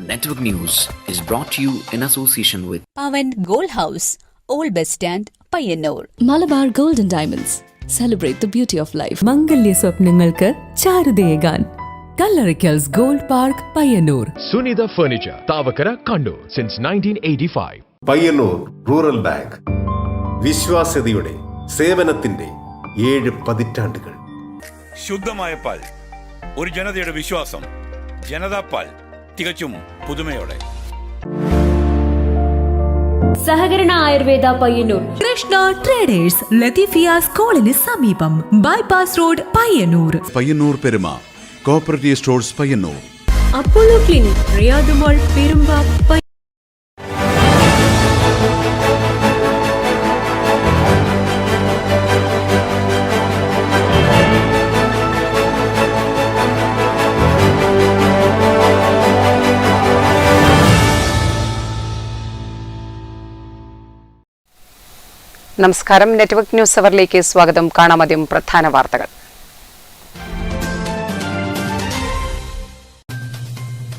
Network News is brought to you in association with Pavan Gold House, Old Bus Stand, Payyanur. Malabar Gold and Diamonds. Celebrate the beauty of life. മംഗല്യ സ്വപ്നങ്ങൾക്ക് ചാരുതയേകാൻ Kallarickals gold park Payyanur. Sunitha furniture, Thavakkara, Kannur since 1985. Payyanur rural bank വിശ്വാസ്യതയുടെ സേവനത്തിന്റെ 7 പതിറ്റാണ്ടുകൾ. ശുദ്ധമായ പാൽ, ഒരു ജനതയുടെ വിശ്വാസം. ജനതാ പാൽ, തികച്ചും പുതുമയോടെ. സഹകരണ ആയുർവേദ പയ്യന്നൂർ. കൃഷ്ണ ട്രേഡേഴ്സ്, ലത്തീഫിയ സ്കൂളിന് സമീപം, bypass road, Payyanur. Payyanur Peruma co-operative stores Payyanur. Apollo clinic, Riyadh mall, Perumba. നമസ്കാരം. നെറ്റ്വർക്ക് ന്യൂസ് അവറിലേക്ക് സ്വാഗതം. കാണാമദ്യം പ്രധാന വാർത്തകൾ.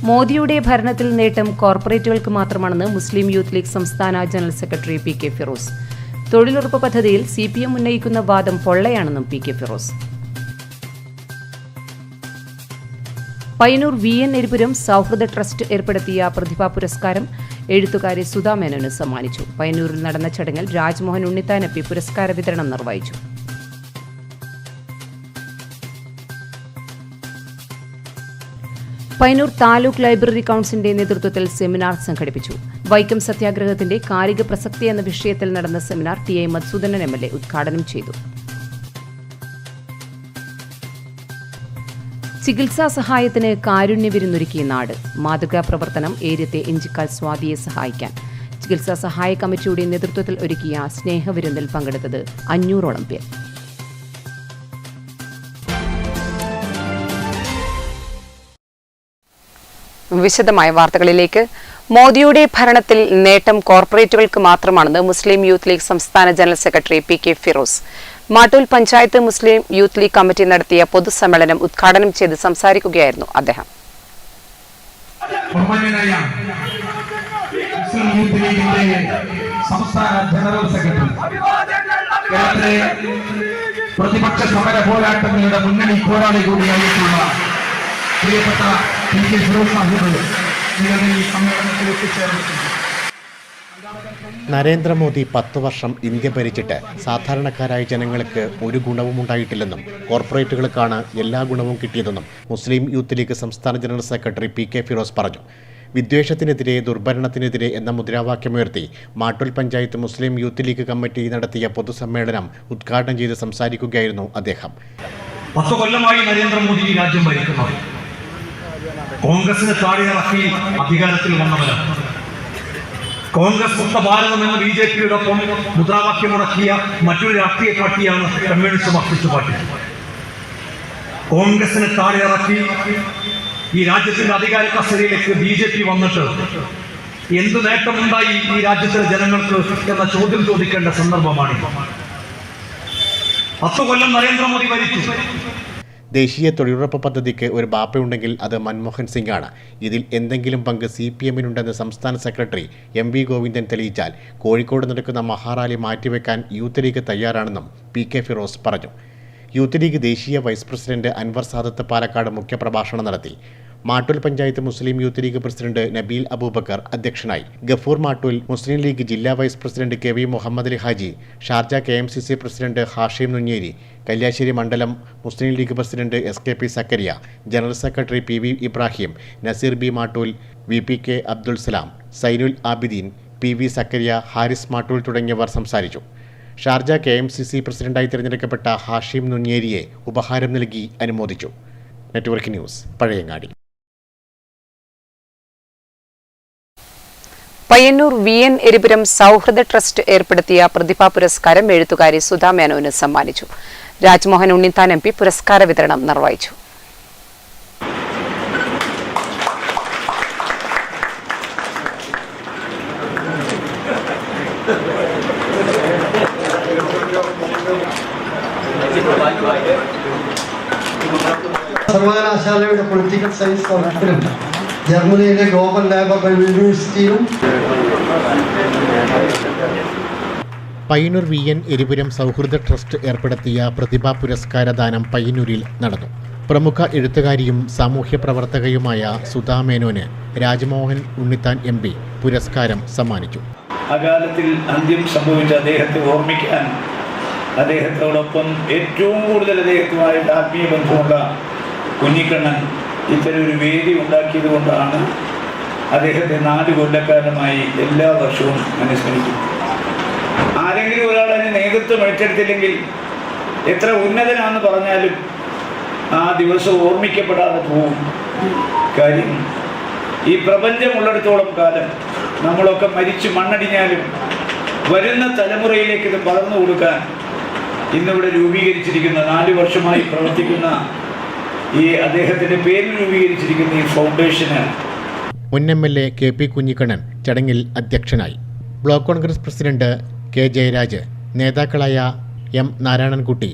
മോദിയുടെ ഭരണത്തിൽ നേട്ടം കോർപ്പറേറ്റുകൾക്ക് മാത്രമാണെന്ന് മുസ്ലിം യൂത്ത് ലീഗ് സംസ്ഥാന general secretary P K Firoz. തൊഴിലുറപ്പ് പദ്ധതിയിൽ CPM ഉന്നയിക്കുന്ന വാദം പൊള്ളയാണെന്നും P K Firoz. Payyanur VN Eripuram സൗഹൃദ ട്രസ്റ്റ് ഏർപ്പെടുത്തിയ പ്രതിഭാ പുരസ്കാരം എഴുത്തുകാരി സുധാ മേനോന് സമ്മാനിച്ചു. പയ്യന്നൂരിൽ നടന്ന ചടങ്ങിൽ രാജ്മോഹൻ ഉണ്ണിത്താൻ MP പുരസ്കാര വിതരണം നിർവഹിച്ചു. പയ്യന്നൂർ താലൂക്ക് ലൈബ്രറി കൌൺസിലിന്റെ നേതൃത്വത്തിൽ സെമിനാർ സംഘടിപ്പിച്ചു. വൈക്കം സത്യാഗ്രഹത്തിന്റെ കാലിക പ്രസക്തി എന്ന വിഷയത്തിൽ നടന്ന സെമിനാർ TI മധുസൂദനൻ MLA ഉദ്ഘാടനം ചെയ്തു. ചികിത്സാ സഹായത്തിന് കാരുണ്യവിരുന്നൊരുക്കിയ നാട്. മാതൃകാ പ്രവർത്തനം ഏര്യത്തെ ഇഞ്ചിക്കാൽ സ്വാതിയെ സഹായിക്കാൻ. ചികിത്സാ സഹായ കമ്മിറ്റിയുടെ നേതൃത്വത്തിൽ ഒരുക്കിയ സ്നേഹവിരുന്നിൽ പങ്കെടുത്തത് 500ഓളം പേർ. വിശദമായ വാർത്തകളിലേക്ക്. മോദിയുടെ ഭരണത്തിൽ നേട്ടം കോർപ്പറേറ്റുകൾക്ക് മാത്രമാണെന്ന് മുസ്ലിം യൂത്ത് ലീഗ് സംസ്ഥാന general secretary P K Firoz. Mattool panchayat Muslim youth league committee നടത്തിയ പൊതുസമ്മേളനം ഉദ്ഘാടനം ചെയ്ത് സംസാരിക്കുകയായിരുന്നു അദ്ദേഹം. പ്രതിപക്ഷ സമര പോരാട്ടങ്ങളുടെ മുന്നണി പോരാളി കൂടിയായിട്ടുള്ള പ്രിയപ്പെട്ട പി കെ ഫിറോസ് സാഹിബ് ഈ സമ്മേളനത്തിൽ എത്തിച്ചേർന്നിട്ടുണ്ട്. നരേന്ദ്രമോദി 10 വർഷം ഇന്ത്യ ഭരിച്ചിട്ട് സാധാരണക്കാരായ ജനങ്ങൾക്ക് ഒരു ഗുണവും ഉണ്ടായിട്ടില്ലെന്നും കോർപ്പറേറ്റുകൾക്കാണ് എല്ലാ ഗുണവും കിട്ടിയതെന്നും മുസ്ലിം യൂത്ത് ലീഗ് സംസ്ഥാന general secretary P K Firoz പറഞ്ഞു. വിദ്വേഷത്തിനെതിരെ ദുർഭരണത്തിനെതിരെ എന്ന മുദ്രാവാക്യമുയർത്തി Mattool panchayat Muslim youth league committee നടത്തിയ പൊതുസമ്മേളനം ഉദ്ഘാടനം ചെയ്ത് സംസാരിക്കുകയായിരുന്നു അദ്ദേഹം. 10 കൊല്ലമായി നരേന്ദ്രമോദി ഈ രാജ്യം ഭരിക്കുന്നത്. കോൺഗ്രസിനെ താഴെയിറക്കി അധികാരത്തിൽ വന്നവരാണ്. കോൺഗ്രസ് മുക്ത ഭാരതം എന്ന BJPയോടൊപ്പം മുദ്രാവാക്യമുടക്കിയ മറ്റൊരു രാഷ്ട്രീയ പാർട്ടിയാണ് കമ്മ്യൂണിസ്റ്റ് മാർക്സിസ്റ്റ് പാർട്ടി. കോൺഗ്രസിനെ താഴെയിറക്കി ഈ രാജ്യത്തിന്റെ അധികാര കസേരയിലേക്ക് BJP വന്നിട്ട് എന്ത് നേട്ടമുണ്ടായി ഈ രാജ്യത്തിലെ ജനങ്ങൾക്ക് എന്ന ചോദ്യം ചോദിക്കേണ്ട സന്ദർഭമാണ്. 10 കൊല്ലം നരേന്ദ്രമോദി ഭരിച്ചു. ദേശീയ തൊഴിലുറപ്പ് പദ്ധതിക്ക് ഒരു ബാപ്പയുണ്ടെങ്കിൽ അത് മൻമോഹൻ സിംഗ് ആണ്. ഇതിൽ എന്തെങ്കിലും പങ്ക് CPMനുണ്ടെന്ന് സംസ്ഥാന സെക്രട്ടറി MV ഗോവിന്ദൻ തെളിയിച്ചാൽ കോഴിക്കോട് നടക്കുന്ന മഹാറാലി മാറ്റിവെക്കാൻ യൂത്ത് ലീഗ് തയ്യാറാണെന്നും പി കെ ഫിറോസ് പറഞ്ഞു. യൂത്ത് ലീഗ് ദേശീയ വൈസ് പ്രസിഡന്റ് അൻവർ സാദത്ത് പാലക്കാട് മുഖ്യപ്രഭാഷണം നടത്തി. Mattool panchayat Muslim youth league president Nabeel Abubakar അധ്യക്ഷനായി. ഗഫൂർ മാട്ടൂൽ, മുസ്ലിം ലീഗ് ജില്ലാ vice president KV Muhammad Ali Haji, Sharjah KMCC president Hashim Nunheri, Kalliasseri മണ്ഡലം Muslim league president SKP Zakariya, general secretary PV Ibrahim, Naseer B Mattool, VPK Abdul Salam, Zainul Abideen, PV സക്കരിയ, ഹാരിസ് മാട്ടൂൽ തുടങ്ങിയവർ സംസാരിച്ചു. ഷാർജ KMCC പ്രസിഡന്റായി തിരഞ്ഞെടുക്കപ്പെട്ട ഹാഷിം നുഞ്ഞേരിയെ ഉപഹാരം നൽകി അനുമോദിച്ചു. Network news, Pazhayangadi. Payyanur VN Eripuram സൗഹൃദ ട്രസ്റ്റ് ഏർപ്പെടുത്തിയ പ്രതിഭാ പുരസ്കാരം എഴുത്തുകാരി സുധാ മേനോന് സമ്മാനിച്ചു. രാജ്മോഹൻ ഉണ്ണിത്താൻ MP പുരസ്കാര വിതരണം നിർവഹിച്ചു. സർവകലാശാലയുടെ പൊളിറ്റിക്കൽ സയൻസ് വകുപ്പിലും ജർമ്മനിയിലെ ഗ്ലോബൽ ലേബർ യൂണിവേഴ്സിറ്റിയിലും. പയ്യന്നൂർ VN എരിപുരം സൗഹൃദ ട്രസ്റ്റ് ഏർപ്പെടുത്തിയ പ്രതിഭാ പുരസ്കാരദാനം പയ്യന്നൂരിൽ നടന്നു. പ്രമുഖ എഴുത്തുകാരിയും സാമൂഹ്യ പ്രവർത്തകയുമായ സുധാ മേനോന് രാജ്മോഹൻ ഉണ്ണിത്താൻ MP പുരസ്കാരം സമ്മാനിച്ചു. അകാലത്തിൽ അന്ത്യം സംഭവിച്ച അദ്ദേഹത്തെ ഓർമ്മിക്കാൻ അദ്ദേഹത്തോടൊപ്പം ഏറ്റവും കൂടുതൽ അദ്ദേഹത്തുമായിട്ട് ആത്മീയ ബന്ധമുള്ള കുഞ്ഞിക്കണ്ണൻ ഇത്തരം ഒരു വേദി ഉണ്ടാക്കിയത് കൊണ്ടാണ് അദ്ദേഹത്തെ 4 കൊല്ലക്കാലമായി എല്ലാ വർഷവും അനുസ്മരിക്കുന്നത്. ആരെങ്കിലും ഒരാൾ അതിന് നേതൃത്വം ഏറ്റെടുത്തില്ലെങ്കിൽ എത്ര ഉന്നതനാണെന്ന് പറഞ്ഞാലും ആ ദിവസം ഓർമ്മിക്കപ്പെടാതെ പോകും. കാര്യം ഈ പ്രപഞ്ചമുള്ളിടത്തോളം കാലം നമ്മളൊക്കെ മരിച്ച് മണ്ണടിഞ്ഞാലും വരുന്ന തലമുറയിലേക്ക് ഇത് പകർന്നു കൊടുക്കാൻ ഇന്നിവിടെ രൂപീകരിച്ചിരിക്കുന്ന 4 വർഷമായി പ്രവർത്തിക്കുന്ന ഈ അദ്ദേഹത്തിൻ്റെ പേരിൽ രൂപീകരിച്ചിരിക്കുന്ന ഈ ഫൗണ്ടേഷന് മുൻ MLA KP കുഞ്ഞിക്കണ്ണൻ ചടങ്ങിൽ അധ്യക്ഷനായി. Block Congress president K Jayaraj, നേതാക്കളായ M Narayanankutty,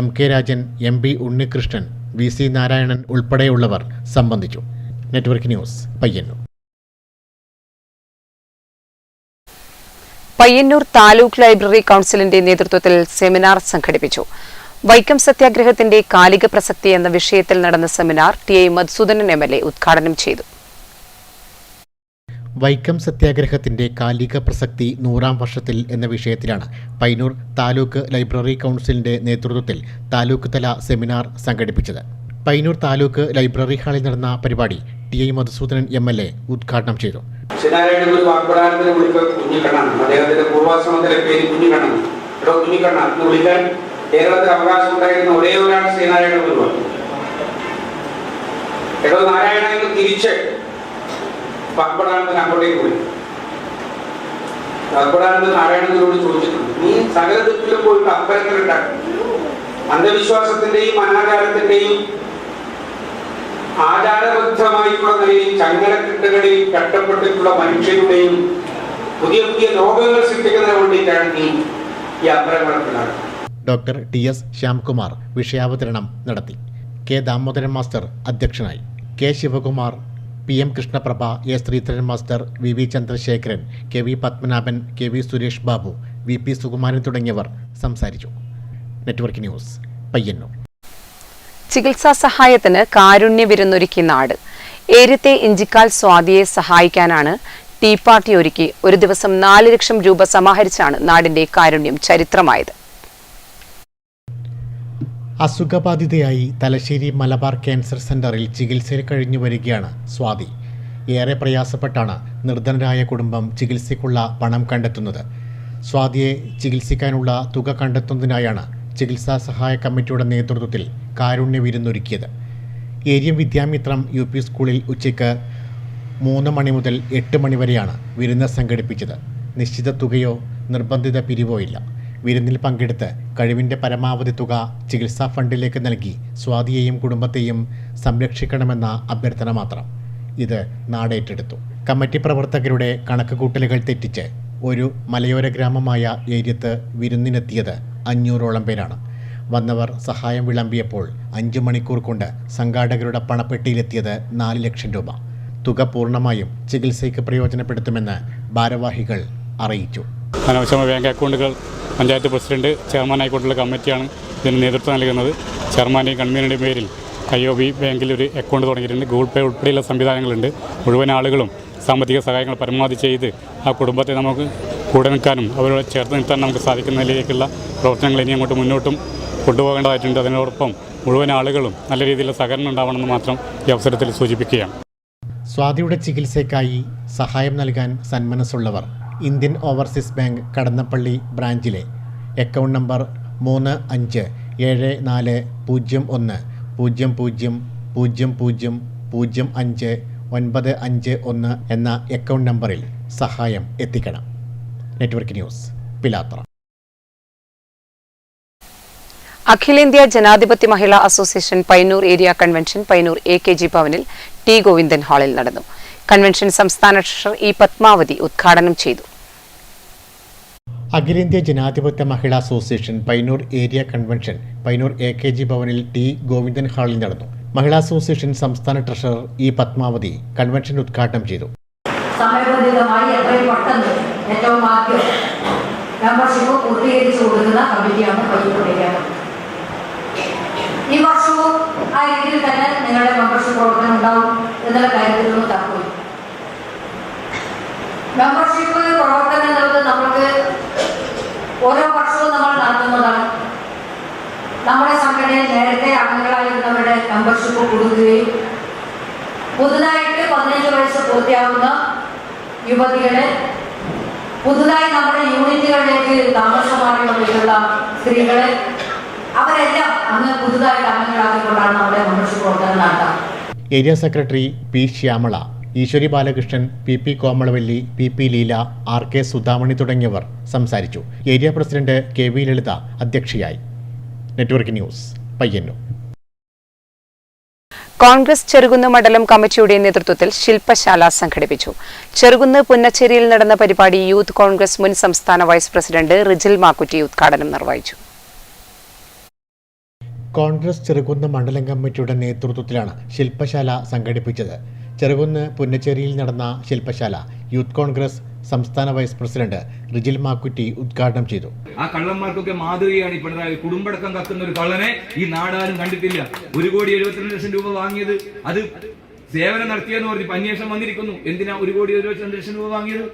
MK Rajan, MB Unnikrishnan, VC Narayanan ഉൾപ്പെടെയുള്ളവർ സംബന്ധിച്ചു. Network news, Payyanur. Payyanur taluk library കൗൺസിലിന്റെ നേതൃത്വത്തിൽ സെമിനാർ സംഘടിപ്പിച്ചു. വൈക്കം സത്യാഗ്രഹത്തിന്റെ കാലിക പ്രസക്തി എന്ന വിഷയത്തിൽ നടന്ന സെമിനാർ TI മധുസൂദനൻ MLA ഉദ്ഘാടനം ചെയ്തു. വൈക്കം സത്യാഗ്രഹത്തിന്റെ കാലിക പ്രസക്തി 100ാം വർഷത്തിൽ എന്ന വിഷയത്തിലാണ് പയ്യന്നൂർ താലൂക്ക് ലൈബ്രറി കൗൺസിലിന്റെ നേതൃത്വത്തിൽ താലൂക്ക് തല സെമിനാർ സംഘടിപ്പിച്ചത്. പയ്യന്നൂർ താലൂക്ക് ലൈബ്രറി ഹാളിൽ നടന്ന പരിപാടി TI മധുസൂദനൻ MLA ഉദ്ഘാടനം ചെയ്തു. അദ്ദേഹത്തിന്റെ പൂർവാശ്രമത്തിലെ പേര് കുഞ്ഞിക്കണ്ണൻ. കുഞ്ഞിക്കണ്ണൻ എന്ന് വിളിക്കാൻ കേരളത്തിൽ അവകാശമുണ്ടായിരുന്ന ഒരേ ഒരാൾ ശ്രീനാരായണ ഗുരുവാണ്. നാരായണ എന്ന് തിരിച്ച് പാപ്പടാനന്ദൻ അങ്ങോട്ടേക്ക് പോയി. പാപ്പടാനന്ദൻ നാരായണനോട് ചോദിച്ചിട്ടുണ്ട്, നീ സകല തെറ്റിലും പോയിട്ട് അമ്പലങ്ങളുണ്ടാക്കും, അന്ധവിശ്വാസത്തിന്റെയും അനാചാരത്തിന്റെയും ആചാരബദ്ധമായിട്ടുള്ള നിലയിൽ ചങ്ങലക്കെട്ടുകളിൽ കട്ടപ്പെട്ടിട്ടുള്ള മനുഷ്യരുടെയും പുതിയ പുതിയ ലോകങ്ങൾ സൃഷ്ടിക്കുന്നതിന് വേണ്ടിയിട്ടാണ് നീ ഈ അമ്പലങ്ങളുണ്ടാക്കുന്നത്. ഡോക്ടർ TS ശ്യാംകുമാർ വിഷയാവതരണം നടത്തി. K ദാമോദരൻ മാസ്റ്റർ അധ്യക്ഷനായി. K Sivakumar, PM Krishnaprabha, A Sreedharan master, VV Chandrasekharan, KV Padmanabhan, KV Suresh Babu, VP Sukumaran തുടങ്ങിയവർ സംസാരിച്ചു. Network news, Payyanur. ചികിത്സാ സഹായത്തിന് കാരുണ്യ വിരുന്നൊരുക്കി നാട്. ഏര്യത്തെ ഇഞ്ചിക്കാൽ സ്വാതിയെ സഹായിക്കാനാണ് ടീ പാർട്ടി ഒരുക്കി ഒരു ദിവസം 4 ലക്ഷം രൂപ സമാഹരിച്ചാണ് നാടിന്റെ കാരുണ്യം ചരിത്രമായത്. അസുഖബാധിതയായി തലശ്ശേരി മലബാർ ക്യാൻസർ സെന്ററിൽ ചികിത്സയിൽ കഴിഞ്ഞു വരികയാണ് സ്വാതി. ഏറെ പ്രയാസപ്പെട്ടാണ് നിർധനരായ കുടുംബം ചികിത്സയ്ക്കുള്ള പണം കണ്ടെത്തുന്നത്. സ്വാതിയെ ചികിത്സിക്കാനുള്ള തുക കണ്ടെത്തുന്നതിനായാണ് ചികിത്സാ സഹായ കമ്മിറ്റിയുടെ നേതൃത്വത്തിൽ കാരുണ്യ വിരുന്നൊരുക്കിയത്. ഏരിയം വിദ്യാമിത്രം UP സ്കൂളിൽ ഉച്ചയ്ക്ക് 3 മണി മുതൽ 8 മണി വരെയാണ് വിരുന്ന് സംഘടിപ്പിച്ചത്. നിശ്ചിത തുകയോ നിർബന്ധിത പിരിവോ ഇല്ല. വിരുന്നിൽ പങ്കെടുത്ത് കഴിവിൻ്റെ പരമാവധി തുക ചികിത്സാ ഫണ്ടിലേക്ക് നൽകി സ്വാതിയെയും കുടുംബത്തെയും സംരക്ഷിക്കണമെന്ന അഭ്യർത്ഥന മാത്രം. ഇത് നാടേറ്റെടുത്തു. കമ്മിറ്റി പ്രവർത്തകരുടെ കണക്കുകൂട്ടലുകൾ തെറ്റിച്ച് ഒരു മലയോര ഗ്രാമമായ ഏര്യത്ത് വിരുന്നിനെത്തിയത് 500ഓളം പേരാണ്. വന്നവർ സഹായം വിളമ്പിയപ്പോൾ 5 മണിക്കൂർ കൊണ്ട് സംഘാടകരുടെ പണപ്പെട്ടിയിലെത്തിയത് 4 ലക്ഷം രൂപ. തുക പൂർണ്ണമായും ചികിത്സയ്ക്ക് പ്രയോജനപ്പെടുത്തുമെന്ന് ഭാരവാഹികൾ അറിയിച്ചു. അനാവശ്യമായ ബാങ്ക് അക്കൗണ്ടുകൾ പഞ്ചായത്ത് പ്രസിഡന്റ് ചെയർമാനായിക്കൊണ്ടുള്ള കമ്മിറ്റിയാണ് ഇതിന് നേതൃത്വം നൽകുന്നത്. ചെയർമാൻ്റെയും കൺവീനറുടെയും പേരിൽ IOB ബാങ്കിൽ ഒരു അക്കൗണ്ട് തുടങ്ങിയിട്ടുണ്ട്. ഗൂഗിൾ പേ ഉൾപ്പെടെയുള്ള സംവിധാനങ്ങളുണ്ട്. മുഴുവൻ ആളുകളും സാമ്പത്തിക സഹായങ്ങൾ പരമാവധി ചെയ്ത് ആ കുടുംബത്തെ നമുക്ക് കൂടെ നിൽക്കാനും അവരോട് ചേർത്ത് നിർത്താൻ നമുക്ക് സാധിക്കുന്ന നിലയിലേക്കുള്ള പ്രവർത്തനങ്ങൾ ഇനി അങ്ങോട്ട് മുന്നോട്ടും കൊണ്ടുപോകേണ്ടതായിട്ടുണ്ട്. അതിനോടൊപ്പം മുഴുവൻ ആളുകളും നല്ല രീതിയിലുള്ള സഹകരണം ഉണ്ടാവണമെന്ന് മാത്രം ഈ അവസരത്തിൽ സൂചിപ്പിക്കുകയാണ്. സ്വാതിയുടെ ചികിത്സയ്ക്കായി സഹായം നൽകാൻ സന്മനസ്സുള്ളവർ ഇന്ത്യൻ ഓവർസീസ് ബാങ്ക് കടന്നപ്പള്ളി ബ്രാഞ്ചിലെ അക്കൗണ്ട് നമ്പർ 35740100000591 എന്ന അക്കൗണ്ട് നമ്പറിൽ സഹായം എത്തിക്കണം. Network news, Pilathara. Akhilendya Janadhipathya Mahila association Payyanur area convention Payyanur AKG ഭവനിൽ T ഗോവിന്ദൻ ഹാളിൽ നടന്നു. കൺവെൻഷൻ സംസ്ഥാന ട്രഷറർ E പത്മാവതി ഉദ്ഘാടനം ചെയ്തു. Akhilendya Janadhipathya Mahila association Payyanur area convention Payyanur AKG ഭവനിൽ T ഗോവിന്ദൻ ഹാളിൽ നടന്നു. മഹിളാ അസോസിയേഷൻ സംസ്ഥാന ട്രഷറർ ഇ പത്മാവതി കൺവെൻഷൻ ഉദ്ഘാടനം ചെയ്തു. സമയബന്ധിതമായി എത്രയും പെട്ടെന്ന് ഏറ്റവും ആദ്യം മെമ്പർഷിപ്പ് പൂർത്തീകരിച്ചു കൊടുക്കുന്ന കമ്മിറ്റിയാണ് പയ്യന്നൂർ. ഈ വർഷവും ആ രീതിയിൽ തന്നെ നിങ്ങളുടെ മെമ്പർഷിപ്പ് പ്രവർത്തനം ഉണ്ടാവും എന്നുള്ള കാര്യത്തിലൊന്നും തർക്കമില്ല. മെമ്പർഷിപ്പ് പ്രവർത്തനം എന്നുള്ളത് നമ്മൾക്ക് ഓരോ വർഷവും നമ്മൾ നടത്തുന്നതാണ്. നമ്മുടെ സംഘടനയിൽ നേരത്തെ അംഗങ്ങളായിരുന്നവരുടെ മെമ്പർഷിപ്പ് കൊടുക്കുകയും പുതുതായിട്ട് 15 വയസ്സ് പൂർത്തിയാവുന്ന യുവതികളെ പുതുതായി നമ്മുടെ യൂണിറ്റുകളിലേക്ക് താമസമാറി വന്നിട്ടുള്ള സ്ത്രീകളെ അവരെല്ലാം അന്ന് പുതുതായിട്ട് അംഗങ്ങളാക്കിക്കൊണ്ടാണ് നമ്മുടെ മെമ്പർഷിപ്പ് പ്രവർത്തനം നടത്തുക. Area secretary P Shyamala, Eshwari Balakrishnan, P Komalavalli, P Leela, RK Sudhamani തുടങ്ങിയവർ സംസാരിച്ചു. ഏരിയ പ്രസിഡന്റ് KV ലളിത അധ്യക്ഷയായി. Network news, Payyanur. കോൺഗ്രസ് ചെറുകുന്ന് മണ്ഡലം കമ്മിറ്റിയുടെ നേതൃത്വത്തിൽ ശില്പശാല സംഘടിപ്പിച്ചു. ചെറുകുന്ന് പുന്നച്ചേരിയിൽ നടന്ന പരിപാടി യൂത്ത് കോൺഗ്രസ് മുൻ സംസ്ഥാന വൈസ് പ്രസിഡന്റ് റിജിൽ മാക്കുറ്റി ഉദ്ഘാടനം നിർവഹിച്ചു. കോൺഗ്രസ് ചെറുകുന്ന് മണ്ഡലം കമ്മിറ്റിയുടെ നേതൃത്വത്തിലാണ് ശില്പശാല സംഘടിപ്പിച്ചത്. ചെറുകുന്ന് പുന്നച്ചേരിയിൽ നടന്ന ശില്പശാല യൂത്ത് കോൺഗ്രസ് സംസ്ഥാന വൈസ് പ്രസിഡന്റ് റിജിൽ മാക്കുറ്റി ഉദ്ഘാടനം ചെയ്തു. ആ കള്ളന്മാർക്കൊക്കെ മാതൃകയാണ് ഈ പിണറായി. കുടുംബടക്കം കക്കുന്ന ഒരു കള്ളനെ ഈ നാടാരും കണ്ടിട്ടില്ല. 1,72,00,000 രൂപ വാങ്ങിയത്, അത് സേവനം നടത്തിയെന്ന് പറഞ്ഞ് അന്വേഷണം വന്നിരിക്കുന്നു. എന്തിനാ 1,72,00,000 രൂപ വാങ്ങിയത്?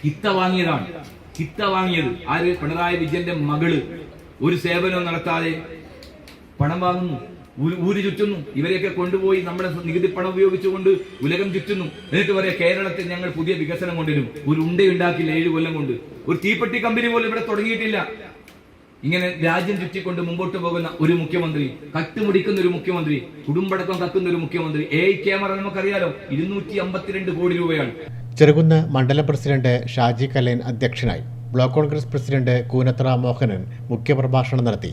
കിത്ത വാങ്ങിയതാണ്. കിത്ത വാങ്ങിയത് ആര്? പിണറായി വിജയന്റെ മകള്. ഒരു സേവനവും നടത്താതെ പണം വാങ്ങുന്നു, ഊര് ചുറ്റുന്നു. ഇവരെയൊക്കെ കൊണ്ടുപോയി നമ്മുടെ നികുതി പണം ഉപയോഗിച്ചുകൊണ്ട് ഉലകം ചുറ്റുന്നു. എന്നിട്ട് പറയാം കേരളത്തിൽ ഞങ്ങൾ പുതിയ വികസനം കൊണ്ടുവരും. ഒരു ഉണ്ടയുണ്ടാക്കില്ല 7 കൊല്ലം കൊണ്ട്. ഒരു തീപ്പെട്ടി കമ്പനി പോലും ഇവിടെ തുടങ്ങിയിട്ടില്ല. ഇങ്ങനെ രാജ്യം ചുറ്റിക്കൊണ്ട് മുമ്പോട്ട് പോകുന്ന ഒരു മുഖ്യമന്ത്രി, കട്ടുമുടിക്കുന്ന ഒരു മുഖ്യമന്ത്രി, കുടുംബടക്കം കത്തുന്ന ഒരു മുഖ്യമന്ത്രി. ക്യാമറ നമുക്കറിയാലോ, 252 കോടി രൂപയാണ്. ചെറുകുന്ന് മണ്ഡലം പ്രസിഡന്റ് ഷാജി കലേൻ അധ്യക്ഷനായി. ബ്ലോക്ക് കോൺഗ്രസ് പ്രസിഡന്റ് കൂനത്ര മോഹനൻ മുഖ്യപ്രഭാഷണം നടത്തി.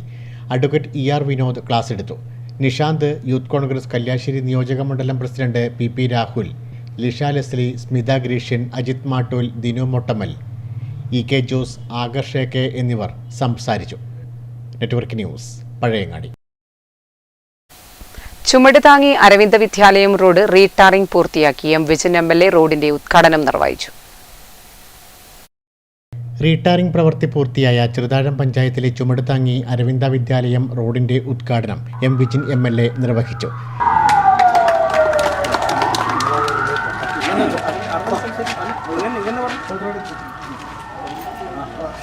അഡ്വക്കേറ്റ് ER വിനോദ് ക്ലാസ് എടുത്തു. നിഷാന്ത്, യൂത്ത് കോൺഗ്രസ് കല്യാശ്ശേരി നിയോജക മണ്ഡലം president P Rahul, Lisha Leslie, Smitha Grecian, Ajith Mattool, Dinu Mottammal, EK Jose, Akarsh AK എന്നിവർ സംസാരിച്ചു. Network news, Pazhayangadi. ചുമട് താങ്ങി അരവിന്ദ വിദ്യാലയം റോഡ് റീടാറിംഗ് പൂർത്തിയാക്കി. M വിജയൻ MLA റോഡിന്റെ ഉദ്ഘാടനം നിർവഹിച്ചു. റീടാറിംഗ് പ്രവൃത്തി പൂർത്തിയായ ചെറുതാഴം പഞ്ചായത്തിലെ ചുമട് താങ്ങി അരവിന്ദ വിദ്യാലയം റോഡിന്റെ ഉദ്ഘാടനം M വിജിൻ MLA നിർവഹിച്ചു.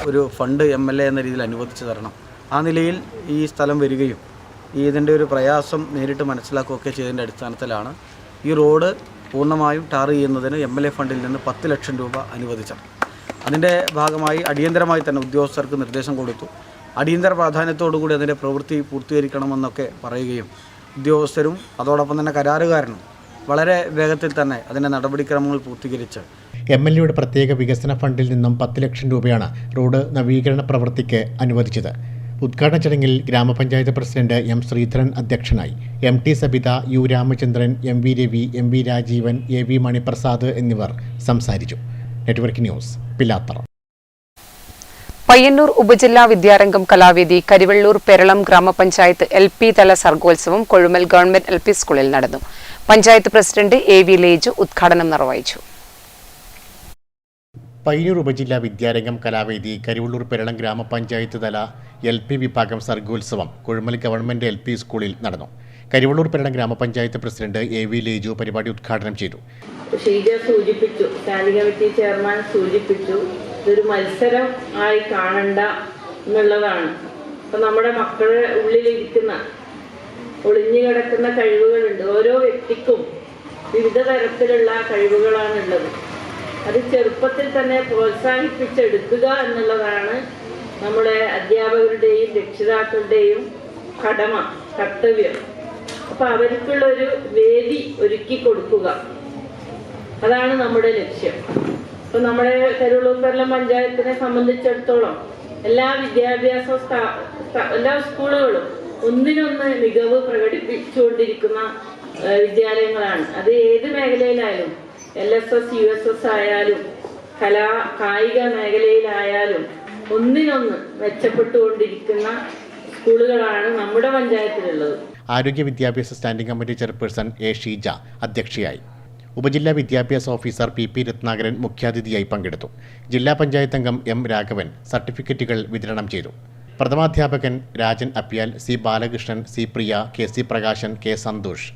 ഒരു ഫണ്ട് MLA എന്ന രീതിയിൽ അനുവദിച്ചു തരണം. ആ നിലയിൽ ഈ സ്ഥലം വരികയും ഇതിൻ്റെ ഒരു പ്രയാസം നേരിട്ട് മനസ്സിലാക്കുകയൊക്കെ ചെയ്തതിൻ്റെ അടിസ്ഥാനത്തിലാണ് ഈ റോഡ് പൂർണ്ണമായും ടാർ ചെയ്യുന്നതിന് MLA ഫണ്ടിൽ നിന്ന് 10 ലക്ഷം രൂപ അനുവദിച്ചത്. അതിൻ്റെ ഭാഗമായി അടിയന്തരമായി തന്നെ ഉദ്യോഗസ്ഥർക്ക് നിർദ്ദേശം കൊടുത്തു. അടിയന്തര പ്രാധാന്യത്തോടുകൂടി അതിൻ്റെ പ്രവൃത്തി പൂർത്തീകരിക്കണമെന്നൊക്കെ പറയുകയും ഉദ്യോഗസ്ഥരും അതോടൊപ്പം തന്നെ കരാറുകാരനും വളരെ വേഗത്തിൽ തന്നെ അതിൻ്റെ നടപടിക്രമങ്ങൾ പൂർത്തീകരിച്ച് MLAയുടെ പ്രത്യേക വികസന ഫണ്ടിൽ നിന്നും 10 ലക്ഷം രൂപയാണ് റോഡ് നവീകരണ പ്രവൃത്തിക്ക് അനുവദിച്ചത്. ഉദ്ഘാടന ചടങ്ങിൽ ഗ്രാമപഞ്ചായത്ത് പ്രസിഡന്റ് M ശ്രീധരൻ അധ്യക്ഷനായി. MT Sabitha, U Ramachandran, MV Ravi, MV Rajeevan, AV Maniprasad എന്നിവർ സംസാരിച്ചു. Network news, Pilathara. പയ്യന്നൂർ ഉപജില്ലാ വിദ്യാരംഗം കലാവേദി കരിവെള്ളൂർ പെരളം ഗ്രാമപഞ്ചായത്ത് LP തല സർഗോത്സവം കൊഴുമൽ ഗവൺമെന്റ് LP സ്കൂളിൽ നടന്നു. പഞ്ചായത്ത് പ്രസിഡന്റ് AV ലേജു ഉദ്ഘാടനം നിർവഹിച്ചു. പയ്യന്നൂർ ഉപജില്ലാ വിദ്യാരംഗം കലാവേദി കരിവെള്ളൂർ പെരളം ഗ്രാമപഞ്ചായത്ത് തല LP വിഭാഗം സർഗോത്സവം കൊഴുമൽ ഗവൺമെന്റ് LP സ്കൂളിൽ നടന്നു. കരിവെള്ളൂർ പെരളം ഗ്രാമപഞ്ചായത്ത് പ്രസിഡന്റ് AV ലേജു പരിപാടി ഉദ്ഘാടനം ചെയ്തു. ഷീജ സൂചിപ്പിച്ചു, സ്റ്റാൻഡിംഗ് കമ്മിറ്റി ചെയർമാൻ സൂചിപ്പിച്ചു, ഇതൊരു മത്സരം ആയി കാണണ്ട എന്നുള്ളതാണ്. അപ്പം നമ്മുടെ മക്കളുടെ ഉള്ളിലിരിക്കുന്ന ഒളിഞ്ഞു കിടക്കുന്ന കഴിവുകളുണ്ട്. ഓരോ വ്യക്തിക്കും വിവിധ തരത്തിലുള്ള കഴിവുകളാണ് ഉള്ളത്. അത് ചെറുപ്പത്തിൽ തന്നെ പ്രോത്സാഹിപ്പിച്ചെടുക്കുക എന്നുള്ളതാണ് നമ്മുടെ അധ്യാപകരുടെയും രക്ഷിതാക്കളുടെയും കടമ, കർത്തവ്യം. അപ്പം അവർക്കുള്ളൊരു വേദി ഒരുക്കി കൊടുക്കുക, അതാണ് നമ്മുടെ ലക്ഷ്യം. ഇപ്പം നമ്മുടെ കരിവെള്ളൂർ പെരളം പഞ്ചായത്തിനെ സംബന്ധിച്ചിടത്തോളം എല്ലാ എല്ലാ സ്കൂളുകളും ഒന്നിനൊന്ന് മികവ് പ്രകടിപ്പിച്ചുകൊണ്ടിരിക്കുന്ന വിദ്യാലയങ്ങളാണ്. അത് ഏത് മേഖലയിലായാലും, LSS USS ആയാലും കായിക മേഖലയിലായാലും ഒന്നിനൊന്ന് മെച്ചപ്പെട്ടുകൊണ്ടിരിക്കുന്ന സ്കൂളുകളാണ് നമ്മുടെ പഞ്ചായത്തിലുള്ളത്. ആരോഗ്യ വിദ്യാഭ്യാസ standing committee chairperson A Sheeja അധ്യക്ഷയായി. ഉപജില്ലാ വിദ്യാഭ്യാസ ഓഫീസർ പി രത്നാകരൻ മുഖ്യാതിഥിയായി പങ്കെടുത്തു. ജില്ലാ പഞ്ചായത്ത് അംഗം എം രാഘവൻ സർട്ടിഫിക്കറ്റുകൾ വിതരണം ചെയ്തു. പ്രഥമാധ്യാപകൻ Rajan Apyal, C Balakrishnan, C Priya, K C Prakashan, K Santhosh,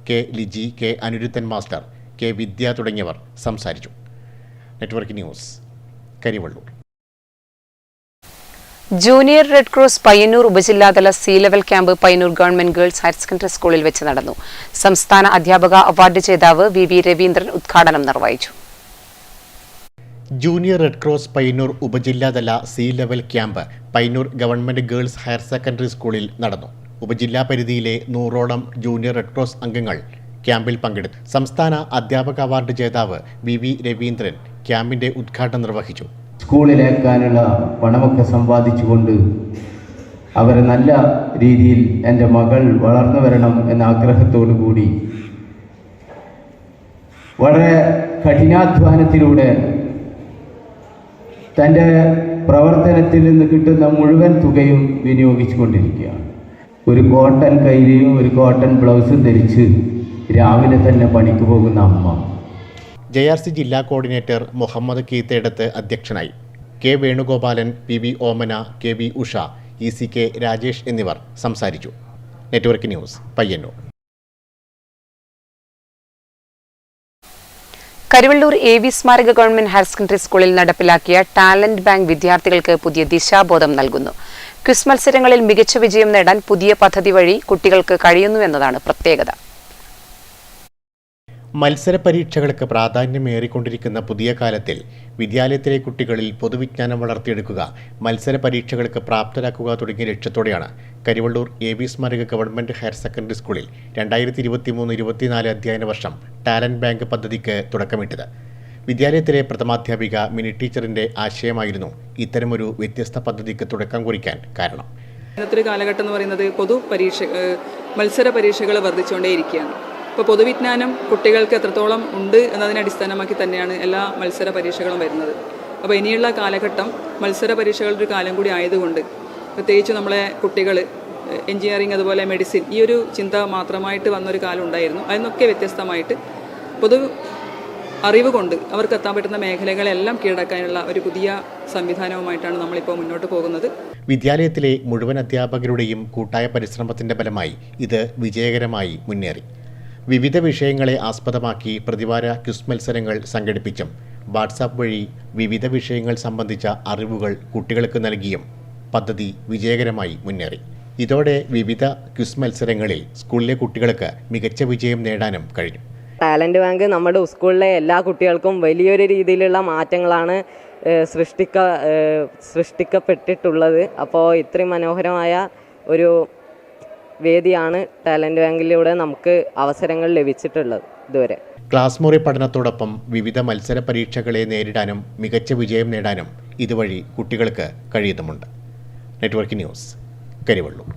K Liji, K Aniruddhan master, K Vidya തുടങ്ങിയവർ സംസാരിച്ചു. Network news, Karivellur. Junior red cross Payyanur ഉപജില്ലാതല C level camp Payyanur government girls higher secondary സ്കൂളിൽ വെച്ച് നടന്നു. സംസ്ഥാന അധ്യാപക അവാർഡ് ജേതാവ് വി രവീന്ദ്രൻ ഉദ്ഘാടനം നിർവഹിച്ചു. ജൂനിയർ റെഡ് ക്രോസ് പയ്യന്നൂർ ഉപജില്ലാതല C level camp Payyanur government girls higher secondary സ്കൂളിൽ നടന്നു. ഉപജില്ലാ പരിധിയിലെ 100ഓളം ജൂനിയർ റെഡ് ക്രോസ് അംഗങ്ങൾ ക്യാമ്പിൽ പങ്കെടുത്തു. സംസ്ഥാന അധ്യാപക അവാർഡ് ജേതാവ് വി രവീന്ദ്രൻ ക്യാമ്പിന്റെ ഉദ്ഘാടനം നിർവഹിച്ചു. സ്കൂളിലേക്കാനുള്ള പണമൊക്കെ സമ്പാദിച്ചുകൊണ്ട് അവരെ നല്ല രീതിയിൽ എൻ്റെ മകൾ വളർന്നു വരണം എന്ന ആഗ്രഹത്തോടു കൂടി വളരെ കഠിനാധ്വാനത്തിലൂടെ തൻ്റെ പ്രവർത്തനത്തിൽ നിന്ന് കിട്ടുന്ന മുഴുവൻ തുകയും വിനിയോഗിച്ചുകൊണ്ടിരിക്കുകയാണ്. ഒരു കോട്ടൺ കൈലിയും ഒരു കോട്ടൺ ബ്ലൗസും ധരിച്ച് രാവിലെ തന്നെ പണിക്ക് പോകുന്ന അമ്മ. JRC ജില്ലാ കോർഡിനേറ്റർ മുഹമ്മദ് കീത്തേടത്ത് അധ്യക്ഷനായി. കെ വേണുഗോപാലൻ, PV ഓമന, KV ഉഷ, ECK രാജേഷ് എന്നിവർ സംസാരിച്ചു. Network news, Payyanur. Karuvallur AV സ്മാരക ഗവൺമെന്റ് ഹയർ സെക്കൻഡറി സ്കൂളിൽ നടപ്പിലാക്കിയ ടാലന്റ് ബാങ്ക് വിദ്യാർത്ഥികൾക്ക് പുതിയ ദിശാബോധം നൽകുന്നു. ക്വിസ് മത്സരങ്ങളിൽ മികച്ച വിജയം നേടാൻ പുതിയ പദ്ധതി വഴി കുട്ടികൾക്ക് കഴിയുന്നുവെന്നതാണ് പ്രത്യേകത. മത്സര പരീക്ഷകൾക്ക് പ്രാധാന്യമേറിക്കൊണ്ടിരിക്കുന്ന പുതിയ കാലത്തിൽ വിദ്യാലയത്തിലെ കുട്ടികളിൽ പൊതുവിജ്ഞാനം വളർത്തിയെടുക്കുക, മത്സര പരീക്ഷകൾക്ക് പ്രാപ്തരാക്കുക തുടങ്ങിയ ലക്ഷ്യത്തോടെയാണ് കരുവള്ളൂർ AV സ്മാരക ഗവൺമെന്റ് ഹയർ സെക്കൻഡറി സ്കൂളിൽ 2023-24 അധ്യയന വർഷം ടാലന്റ് ബാങ്ക് പദ്ധതിക്ക് തുടക്കമിട്ടത്. വിദ്യാലയത്തിലെ പ്രഥമാധ്യാപിക മിനി ടീച്ചറിന്റെ ആശയമായിരുന്നു ഇത്തരമൊരു വ്യത്യസ്ത പദ്ധതിക്ക് തുടക്കം കുറിക്കാൻ കാരണം. ഇന്നത്തെ കാലഘട്ടം എന്ന് പറയുന്നത് മത്സര പരീക്ഷകൾ വർദ്ധിച്ചുകൊണ്ടേയിരിക്കുകയാണ്. ഇപ്പോൾ പൊതുവിജ്ഞാനം കുട്ടികൾക്ക് എത്രത്തോളം ഉണ്ട് എന്നതിനെ അടിസ്ഥാനമാക്കി തന്നെയാണ് എല്ലാ മത്സര പരീക്ഷകളും വരുന്നത്. അപ്പോൾ ഇനിയുള്ള കാലഘട്ടം മത്സര പരീക്ഷകളുടെ ഒരു കാലം കൂടി ആയതുകൊണ്ട് പ്രത്യേകിച്ച് നമ്മളെ കുട്ടികൾ എഞ്ചിനീയറിംഗ് അതുപോലെ മെഡിസിൻ ഈ ഒരു ചിന്ത മാത്രമായിട്ട് വന്നൊരു കാലം ഉണ്ടായിരുന്നു. അതിനൊക്കെ വ്യത്യസ്തമായിട്ട് പൊതു അറിവ് കൊണ്ട് അവർക്ക് എത്താൻ പറ്റുന്ന മേഖലകളെല്ലാം കീഴടക്കാനുള്ള ഒരു പുതിയ സംവിധാനവുമായിട്ടാണ് നമ്മളിപ്പോൾ മുന്നോട്ട് പോകുന്നത്. വിദ്യാലയത്തിലെ മുഴുവൻ അധ്യാപകരുടെയും കൂട്ടായ പരിശ്രമത്തിന്റെ ഫലമായി ഇത് വിജയകരമായി മുന്നേറി. വിവിധ വിഷയങ്ങളെ ആസ്പദമാക്കി പ്രതിവാര ക്വിസ് മത്സരങ്ങൾ സംഘടിപ്പിച്ചും വാട്സാപ്പ് വഴി വിവിധ വിഷയങ്ങൾ സംബന്ധിച്ച അറിവുകൾ കുട്ടികൾക്ക് നൽകിയും പദ്ധതി വിജയകരമായി മുന്നേറി. ഇതോടെ വിവിധ ക്വിസ് മത്സരങ്ങളിൽ സ്കൂളിലെ കുട്ടികൾക്ക് മികച്ച വിജയം നേടാനും കഴിഞ്ഞു. ടാലന്റ് ബാങ്ക് നമ്മുടെ സ്കൂളിലെ എല്ലാ കുട്ടികൾക്കും വലിയൊരു രീതിയിലുള്ള മാറ്റങ്ങളാണ് സൃഷ്ടിക്കപ്പെട്ടിട്ടുള്ളത്. അപ്പോൾ ഇത്രയും മനോഹരമായ ഒരു വേദിയാണ് ടാലന്റ് ബാങ്കിലൂടെ നമുക്ക് അവസരങ്ങൾ ലഭിച്ചിട്ടുള്ളത് ഇതുവരെ. ക്ലാസ് മുറി പഠനത്തോടൊപ്പം വിവിധ മത്സര പരീക്ഷകളെ നേരിടാനും മികച്ച വിജയം നേടാനും ഇതുവഴി കുട്ടികൾക്ക് കഴിയുന്നുമുണ്ട്. Network news, Karivellur.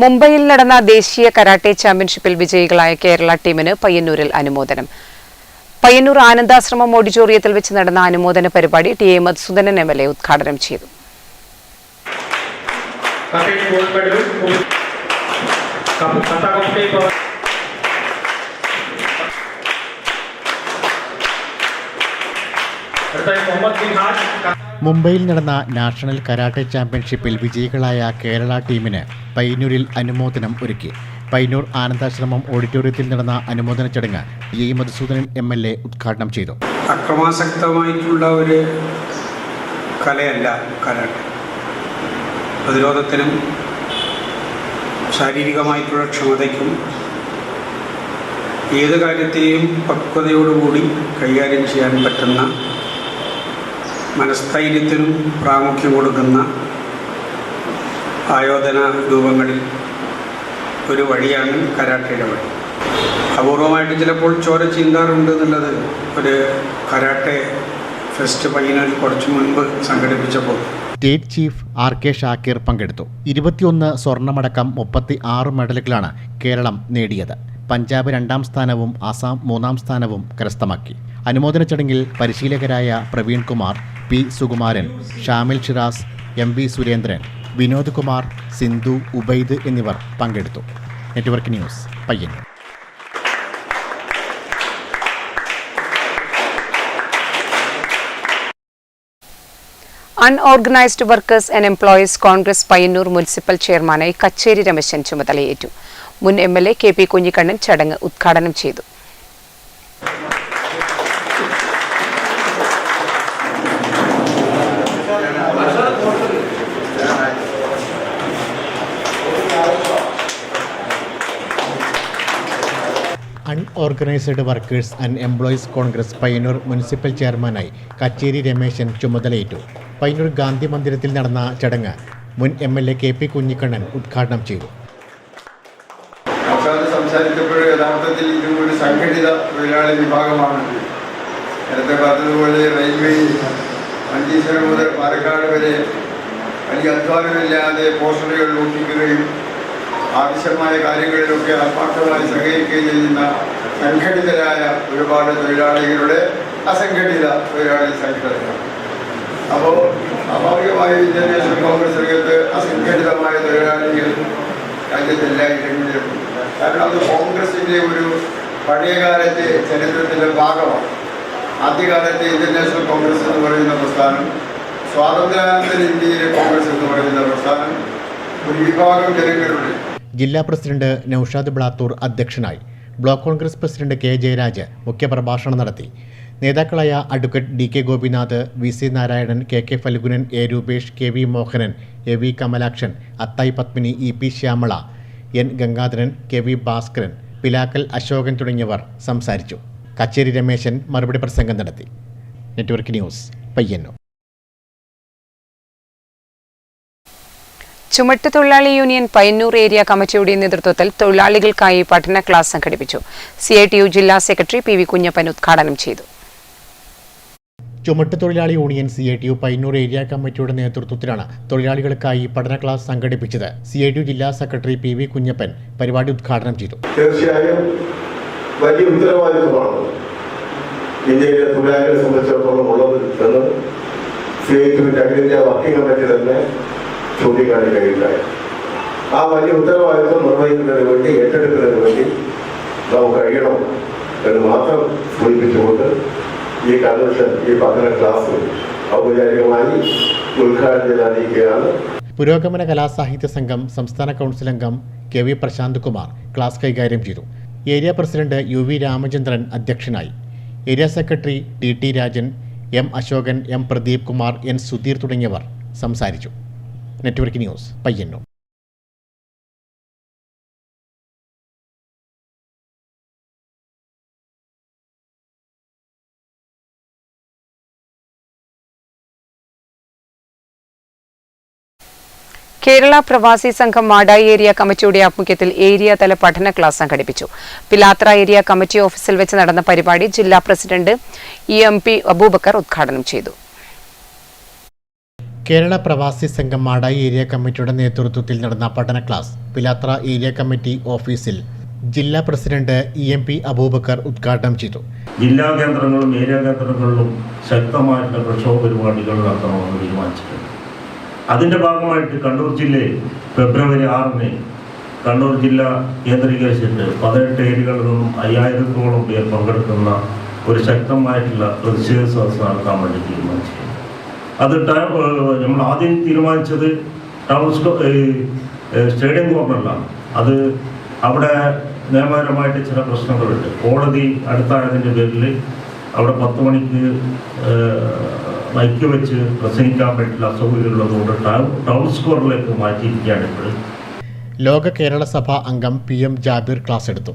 മുംബൈയിൽ നടന്ന ദേശീയ കരാട്ടെ ചാമ്പ്യൻഷിപ്പിൽ വിജയികളായ കേരള ടീമിന് പയ്യന്നൂരിൽ അനുമോദനം. പയ്യന്നൂർ ആനന്ദാശ്രമം ഓഡിറ്റോറിയത്തിൽ വെച്ച് നടന്ന അനുമോദന പരിപാടി TA മധുസൂദനൻ MLA ഉദ്ഘാടനം ചെയ്തു. മുംബൈയിൽ നടന്ന നാഷണൽ കരാട്ടെ ചാമ്പ്യൻഷിപ്പിൽ വിജയികളായ കേരള ടീമിന് പയ്യന്നൂരിൽ അനുമോദനം ഒരുക്കി. പയ്യന്നൂർ ആനന്ദാശ്രമം ഓഡിറ്റോറിയത്തിൽ നടന്ന അനുമോദന ചടങ്ങ് TA മധുസൂദനൻ MLA ഉദ്ഘാടനം ചെയ്തു. അക്രമാസക്തമായിട്ടുള്ള ഒരു കലയല്ല കരാട്ടെ. പ്രതിരോധത്തിനും ശാരീരികമായിട്ടുള്ള ക്ഷമതയ്ക്കും ഏത് കാര്യത്തെയും പക്വതയോടുകൂടി കൈകാര്യം ചെയ്യാൻ പറ്റുന്ന മനസ്ഥൈര്യത്തിനും പ്രാമുഖ്യം കൊടുക്കുന്ന ആയോധന രൂപങ്ങളിൽ ഒരു വഴിയാണ് കരാട്ടയുടെ വഴി. അപൂർവമായിട്ട് ചിലപ്പോൾ ചോര ചീന്താറുണ്ട് എന്നുള്ളത് ഒരു കരാട്ടെ ഫെസ്റ്റ് പയ്യന്നൂരിൽ കുറച്ചു മുൻപ് സംഘടിപ്പിച്ചപ്പോൾ സ്റ്റേറ്റ് ചീഫ് RK ഷാക്കിർ പങ്കെടുത്തു. 21 സ്വർണ്ണമടക്കം 36 മെഡലുകളാണ് കേരളം നേടിയത്. പഞ്ചാബ് 2ാം സ്ഥാനവും ആസാം 3ാം സ്ഥാനവും കരസ്ഥമാക്കി. അനുമോദന ചടങ്ങിൽ പരിശീലകരായ പ്രവീൺ കുമാർ, P സുകുമാരൻ, ഷാമിൽ ഷിറാസ്, MV സുരേന്ദ്രൻ, വിനോദ് കുമാർ, സിന്ധു, ഉബൈദ് എന്നിവർ പങ്കെടുത്തു. Network news, Payyanur. Unorganised workers and employees Congress Payyanur municipal ചെയർമാനായി കച്ചേരി രമേശൻ ചുമതലയേറ്റു. മുൻ MLA KP കുഞ്ഞിക്കണ്ണൻ ചടങ്ങ് ഉദ്ഘാടനം ചെയ്തു. Unorganised workers and employees Congress Payyanur municipal ചെയർമാനായി കച്ചേരി രമേശൻ ചുമതലയേറ്റു. പയ്യന്നൂർ ഗാന്ധി മന്ദിരത്തിൽ നടന്ന ചടങ്ങ് മുൻ MLA KP കുഞ്ഞിക്കണ്ണൻ ഉദ്ഘാടനം ചെയ്തു. സംസാരിച്ചപ്പോൾ യഥാർത്ഥത്തിൽ ഇതും ഒരു സംഘടിത തൊഴിലാളി വിഭാഗമാണ്. നേരത്തെ പറഞ്ഞതുപോലെ റെയിൽവേയിൽ മഞ്ചേശ്വരം മുതൽ പാലക്കാട് വരെ വലിയ അധ്വാനമില്ലാതെ പോസ്റ്ററുകൾ ഒട്ടിക്കുകയും ആവശ്യമായ കാര്യങ്ങളിലൊക്കെ ആത്മാർത്ഥമായി സഹകരിക്കുകയും ചെയ്യുന്ന സംഘടിതരായ ഒരുപാട് തൊഴിലാളികളുടെ അസംഘടിത തൊഴിലാളി സംഘടന. അപ്പോൾ സ്വാഭാവികമായി ഇന്ത്യൻ നാഷണൽ കോൺഗ്രസ് രംഗത്ത് അസംഘടിതമായ തൊഴിലാളികൾ രാജ്യത്തെല്ലാ ഇടങ്ങളിലും, കാരണം അത് കോൺഗ്രസിൻ്റെ ഒരു പഴയകാലത്തെ ചരിത്രത്തിൻ്റെ ഭാഗമാണ്. ആദ്യകാലത്തെ ഇന്ത്യൻ നാഷണൽ കോൺഗ്രസ് എന്ന് പറയുന്ന പ്രസ്ഥാനം, സ്വാതന്ത്ര്യാനന്തര ഇന്ത്യയിലെ കോൺഗ്രസ് എന്ന് പറയുന്ന പ്രസ്ഥാനം ഒരു വിഭാഗം ജനങ്ങളുടെ. ജില്ലാ പ്രസിഡന്റ് നൌഷാദ് ബ്ലാത്തൂർ അധ്യക്ഷനായി. Block Congress president K Jayaraj മുഖ്യപ്രഭാഷണം നടത്തി. നേതാക്കളായ advocate DK Gopinath, VC Narayanan, KK Phalgunan, A Rupesh, KV Mohanan, AV Kamalakshan, Athayi Padmini, EP Shyamala, N Gangadharan, KV Bhaskaran, Pilakkal Ashokan തുടങ്ങിയവർ സംസാരിച്ചു. കച്ചേരി രമേശൻ മറുപടി പ്രസംഗം നടത്തി. Network news, Payyanur. ചുമട്ടുതൊഴിലാളി യൂണിയൻ പയ്യന്നൂർ ഏരിയ കമ്മിറ്റിയുടെ നേതൃത്വത്തിൽ തൊഴിലാളികൾക്കായി പഠന ക്ലാസ് സംഘടിപ്പിച്ചു. CITU ജില്ലാ സെക്രട്ടറി PV കുഞ്ഞപ്പൻ ഉദ്ഘാടനം ചെയ്തു. ചുമട്ടുതൊഴിലാളി യൂണിയൻ CITU പയ്യന്നൂർ ഏരിയ കമ്മിറ്റിയുടെ നേതൃത്വത്തിലാണ് തൊഴിലാളികൾക്കായി പഠന ക്ലാസ് സംഘടിപ്പിച്ചത്. CITU ജില്ലാ സെക്രട്ടറി PV കുഞ്ഞപ്പൻ പരിപാടി ഉദ്ഘാടനം ചെയ്തു. തീർച്ചയായും വലിയ ഉത്തരവാദിത്വമാണ് ഇന്ത്യയിലെ തൊഴിലാളികളെ സംബന്ധിച്ചിടത്തോളം ഉള്ളത് എന്ന് CITUവിൻ്റെ അഖിലേന്ത്യാ വർക്കിംഗ് കമ്മിറ്റി തന്നെ ചൂണ്ടിക്കാണിക്കുകയുണ്ടായി. ആ വലിയ ഉത്തരവാദിത്വം നിർവഹിക്കുന്നതിന് വേണ്ടി, ഏറ്റെടുക്കുന്നതിന് വേണ്ടി നമുക്ക് കഴിയണം എന്ന് മാത്രം സൂചിപ്പിച്ചുകൊണ്ട് ഈ കൺവെൻഷൻ, ഈ പഠന ക്ലാസ് ഔപചാരികമായി ഉദ്ഘാടനം അറിയിക്കുകയാണ്. പുരോഗമന കലാസാഹിത്യ സംഘം സംസ്ഥാന കൗൺസിൽ അംഗം KV പ്രശാന്ത് കുമാർ ക്ലാസ് കൈകാര്യം ചെയ്തു. ഏരിയ പ്രസിഡന്റ് UV രാമചന്ദ്രൻ അധ്യക്ഷനായി. Area secretary TT Rajan, M Ashokan, M Pradeep Kumar, N Sudheer തുടങ്ങിയവർ സംസാരിച്ചു. Network news, Payyanur. കേരള പ്രവാസി സംഘം മാടായി ഏരിയ കമ്മിറ്റിയുടെ ആഭിമുഖ്യത്തിൽ ഏരിയ തല പഠന ക്ലാസ് സംഘടിപ്പിച്ചു. പിലാത്ര ഏരിയ കമ്മിറ്റി ഓഫീസിൽ വെച്ച് നടന്ന പരിപാടി ജില്ലാ പ്രസിഡന്റ് EMP അബൂബക്കർ ഉദ്ഘാടനം ചെയ്തു. കേരള പ്രവാസി സംഘം മാടായി ഏരിയ കമ്മിറ്റിയുടെ നേതൃത്വത്തിൽ നടന്ന പഠന ക്ലാസ് പിലാത്ര ഏരിയ കമ്മിറ്റി ഓഫീസിൽ ജില്ലാ പ്രസിഡന്റ് EMP അബൂബക്കർ ഉദ്ഘാടനം ചെയ്തു. ജില്ലാ കേന്ദ്രങ്ങളിലും ഏരിയ കേന്ദ്രങ്ങളിലും ശക്തമായിട്ടുള്ള പ്രക്ഷോഭ പരിപാടികൾ നടത്തണമെന്ന് തീരുമാനിച്ചിട്ടുണ്ട്. അതിൻ്റെ ഭാഗമായിട്ട് കണ്ണൂർ ജില്ലയിൽ ഫെബ്രുവരി 6-ന് കണ്ണൂർ ജില്ല കേന്ദ്രീകരിച്ചിട്ട് 18 ഏരിയകളിൽ നിന്നും 5000-ഓളം പേർ പങ്കെടുക്കുന്ന ഒരു ശക്തമായിട്ടുള്ള പ്രതിഷേധ സദസ്സ് നടത്താൻ വേണ്ടി തീരുമാനിച്ചിട്ടുണ്ട്. അത് നമ്മൾ ആദ്യം തീരുമാനിച്ചത് ടൗൺ സ്റ്റേഡിയം കോർണറിലാണ്. അത് അവിടെ നിയമപരമായിട്ട് ചില പ്രശ്നങ്ങളുണ്ട്. കോടതി അടുത്തായതിൻ്റെ പേരിൽ അവിടെ 10 മണിക്ക് മൈക്ക് വെച്ച് പ്രസംഗിക്കാൻ പറ്റില്ല, അസൗകര്യമുള്ളതുകൊണ്ട് ടൗൺ സ്ക്വയറിലേക്ക് മാറ്റിയിരിക്കുകയാണ് ഇപ്പോൾ. ലോക കേരള സഭ അംഗം PM ജാബിർ ക്ലാസ് എടുത്തു.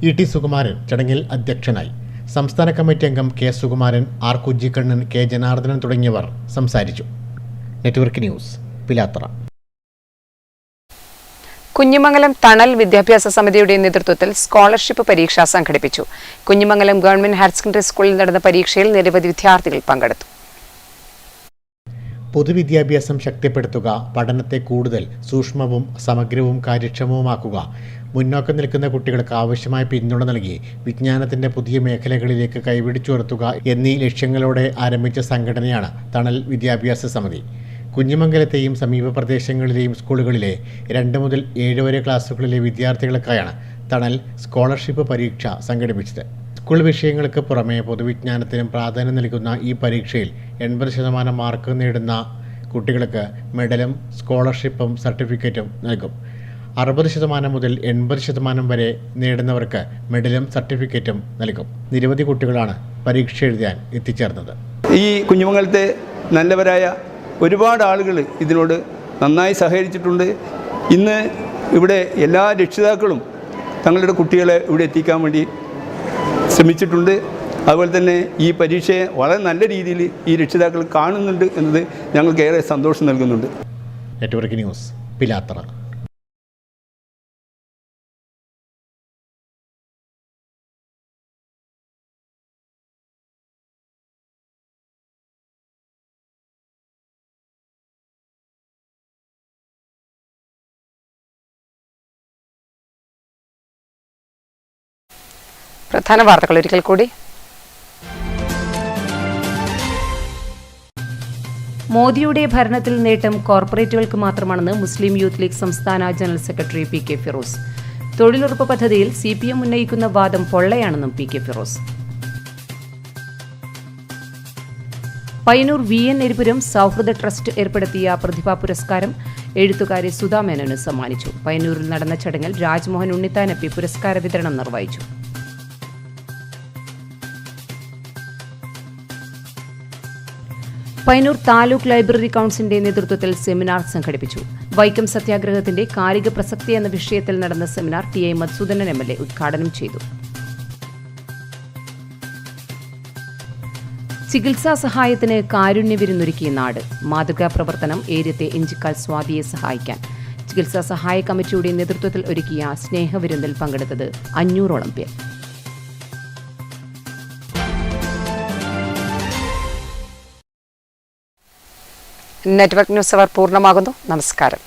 ET സുകുമാരൻ ചടങ്ങിൽ അധ്യക്ഷനായി. സംസ്ഥാന കമ്മിറ്റി അംഗം K Sukumaran, R Kunhikannan, K Janardhanan തുടങ്ങിയവർ സംസാരിച്ചു. Network news, Pilathara. കുഞ്ഞിമംഗലം തണൽ വിദ്യാഭ്യാസ സമിതിയുടെ നേതൃത്വത്തിൽ സ്കോളർഷിപ്പ് പരീക്ഷ സംഘടിപ്പിച്ചു. കുഞ്ഞിമംഗലം ഗവൺമെന്റ് ഹയർ സെക്കൻഡറി സ്കൂളിൽ നടന്ന പരീക്ഷയിൽ നിരവധി വിദ്യാർത്ഥികൾ പങ്കെടുത്തു. പൊതുവിദ്യാഭ്യാസം ശക്തിപ്പെടുത്തുക, പഠനത്തെ കൂടുതൽ സൂക്ഷ്മവും സമഗ്രവും കാര്യക്ഷമവുമാക്കുക, മുന്നോക്കം നിൽക്കുന്ന കുട്ടികൾക്ക് ആവശ്യമായ പിന്തുണ നൽകി വിജ്ഞാനത്തിൻ്റെ പുതിയ മേഖലകളിലേക്ക് കൈപിടിച്ചുയർത്തുക എന്നീ ലക്ഷ്യങ്ങളോടെ ആരംഭിച്ച സംഘടനയാണ് തണൽ വിദ്യാഭ്യാസ സമിതി. കുഞ്ഞിമംഗലത്തെയും സമീപ പ്രദേശങ്ങളിലെയും സ്കൂളുകളിലെ 2 മുതൽ 7 വരെ ക്ലാസ്സുകളിലെ വിദ്യാർത്ഥികൾക്കായാണ് തണൽ സ്കോളർഷിപ്പ് പരീക്ഷ സംഘടിപ്പിച്ചത്. സ്കൂൾ വിഷയങ്ങൾക്ക് പുറമെ പൊതുവിജ്ഞാനത്തിനും പ്രാധാന്യം നൽകുന്ന ഈ പരീക്ഷയിൽ 80% മാർക്ക് നേടുന്ന കുട്ടികൾക്ക് മെഡലും സ്കോളർഷിപ്പും സർട്ടിഫിക്കറ്റും നൽകും. 60% മുതൽ 80% വരെ നേടുന്നവർക്ക് മെഡലും സർട്ടിഫിക്കറ്റും നൽകും. നിരവധി കുട്ടികളാണ് പരീക്ഷ എഴുതാൻ എത്തിച്ചേർന്നത്. ഈ കുഞ്ഞുമംഗലത്തെ നല്ലവരായ ഒരുപാട് ആളുകൾ ഇതിനോട് നന്നായി സഹകരിച്ചിട്ടുണ്ട്. ഇന്ന് ഇവിടെ എല്ലാ രക്ഷിതാക്കളും തങ്ങളുടെ കുട്ടികളെ ഇവിടെ എത്തിക്കാൻ വേണ്ടി ശ്രമിച്ചിട്ടുണ്ട്. അതുപോലെ തന്നെ ഈ പരീക്ഷയെ വളരെ നല്ല രീതിയിൽ ഈ രക്ഷിതാക്കൾ കാണുന്നുണ്ട് എന്നത് ഞങ്ങൾക്ക് ഏറെ സന്തോഷം നൽകുന്നുണ്ട്. Network news, Pilathara. പ്രധാന വാർത്തകൾ ഒരിക്കൽ കൂടി. മോദിയുടെ ഭരണത്തിൽ നേട്ടം കോർപ്പറേറ്റുകൾക്ക് മാത്രമാണെന്ന് മുസ്ലിം യൂത്ത് ലീഗ് സംസ്ഥാന ജനറൽ സെക്രട്ടറി പി.കെ. ഫിറോസ്. തൊഴിലുറപ്പ് പദ്ധതിയിൽ CPM ഉന്നയിക്കുന്ന വാദം പൊള്ളയാണെന്നും പി.കെ. ഫിറോസ്. പയ്യന്നൂർ VN എരിപുരം സൗഹൃദ ട്രസ്റ്റ് ഏർപ്പെടുത്തിയ പ്രതിഭാ പുരസ്കാരം എഴുത്തുകാരി സുധാ മേനോന് സമ്മാനിച്ചു. പയ്യന്നൂരിൽ നടന്ന ചടങ്ങിൽ രാജ്മോഹൻ ഉണ്ണിത്താൻ MP പുരസ്കാര വിതരണം നിർവഹിച്ചു. പയ്യന്നൂർ താലൂക്ക് ലൈബ്രറി കൌൺസിലിന്റെ നേതൃത്വത്തിൽ സെമിനാർ സംഘടിപ്പിച്ചു. വൈക്കം സത്യാഗ്രഹത്തിന്റെ കാലിക പ്രസക്തി എന്ന വിഷയത്തിൽ നടന്ന സെമിനാർ TI മധുസൂദനൻ MLA ഉദ്ഘാടനം ചെയ്തു. ചികിത്സാ സഹായത്തിന് കാരുണ്യവിരുന്നൊരുക്കിയ നാട്. മാതൃകാ പ്രവർത്തനം ഏര്യത്തെ ഇഞ്ചിക്കാൽ സ്വാതിയെ സഹായിക്കാൻ ചികിത്സാ സഹായ കമ്മിറ്റിയുടെ നേതൃത്വത്തിൽ ഒരുക്കിയ സ്നേഹവിരുന്നിൽ പങ്കെടുത്തത് 500ഓളം പേർ. നെറ്റ്വർക്ക് ന്യൂസ് അവർ പൂർണ്ണമാകുന്നു. നമസ്കാരം.